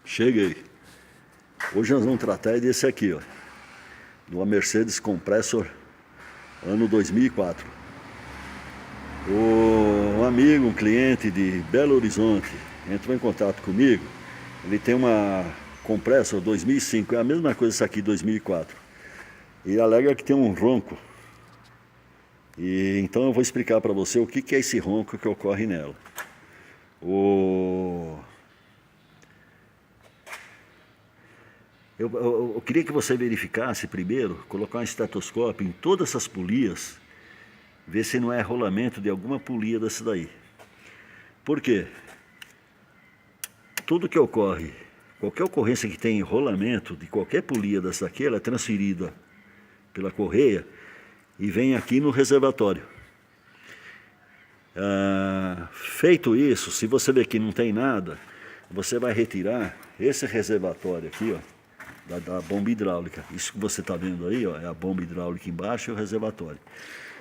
Cheguei. Hoje nós vamos tratar desse aqui, ó, de uma Mercedes Compressor ano 2004. Um amigo, um cliente de Belo Horizonte entrou em contato comigo. Ele tem uma Compressor 2005, é a mesma coisa essa aqui 2004. E alega que tem um ronco. E então eu vou explicar para você o que é esse ronco que ocorre nela. Eu queria que você verificasse primeiro, colocar um estetoscópio em todas essas polias, ver se não é rolamento de alguma polia dessa daí. Por quê? Tudo que ocorre, qualquer ocorrência que tem rolamento de qualquer polia dessa aqui, ela é transferida pela correia e vem aqui no reservatório. Feito isso, se você ver que não tem nada, você vai retirar esse reservatório aqui, ó, da bomba hidráulica. Isso que você está vendo aí, ó, é a bomba hidráulica embaixo e o reservatório.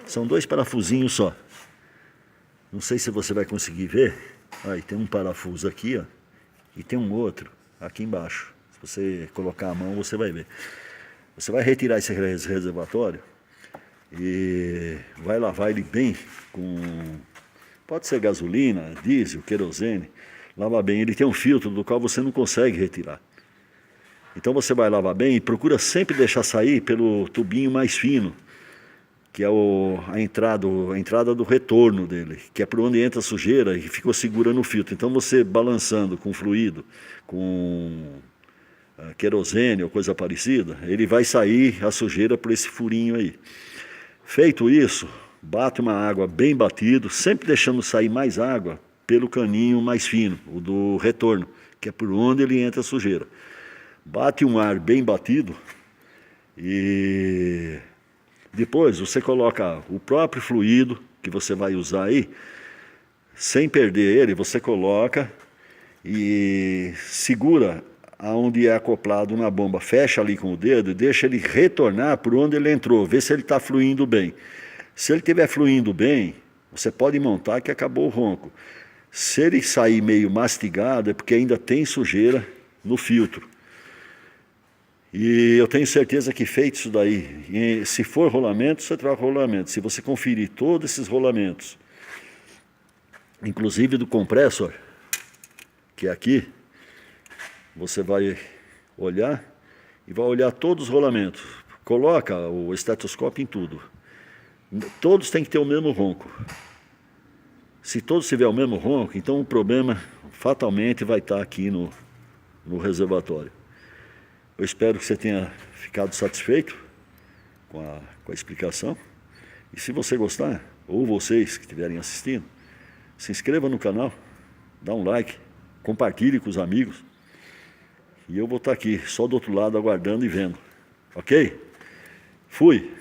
São dois parafusinhos só. Não sei se você vai conseguir ver. Aí tem um parafuso aqui, ó, e tem um outro aqui embaixo. Se você colocar a mão, você vai ver. Você vai retirar esse reservatório e vai lavar ele bem com... Pode ser gasolina, diesel, querosene. Lava bem. Ele tem um filtro do qual você não consegue retirar. Então você vai lavar bem e procura sempre deixar sair pelo tubinho mais fino, que é a entrada do retorno dele, que é por onde entra a sujeira e ficou segura no filtro. Então você balançando com fluido, com querosene ou coisa parecida, ele vai sair a sujeira por esse furinho aí. Feito isso, bate uma água bem batido, sempre deixando sair mais água pelo caninho mais fino, o do retorno, que é por onde ele entra a sujeira. Bate um ar bem batido e depois você coloca o próprio fluido que você vai usar aí, sem perder ele, você coloca e segura aonde é acoplado na bomba, fecha ali com o dedo e deixa ele retornar por onde ele entrou, vê se ele está fluindo bem. Se ele estiver fluindo bem, você pode montar que acabou o ronco. Se ele sair meio mastigado, é porque ainda tem sujeira no filtro. E eu tenho certeza que feito isso daí, se for rolamento, você troca o rolamento. Se você conferir todos esses rolamentos, inclusive do compressor, que é aqui, você vai olhar e vai olhar todos os rolamentos. Coloca o estetoscópio em tudo. Todos têm que ter o mesmo ronco. Se todos tiverem o mesmo ronco, então o problema fatalmente vai estar aqui no reservatório. Eu espero que você tenha ficado satisfeito com a explicação. E se você gostar, ou vocês que estiverem assistindo, se inscreva no canal, dá um like, compartilhe com os amigos. E eu vou estar aqui, só do outro lado, aguardando e vendo. Ok? Fui!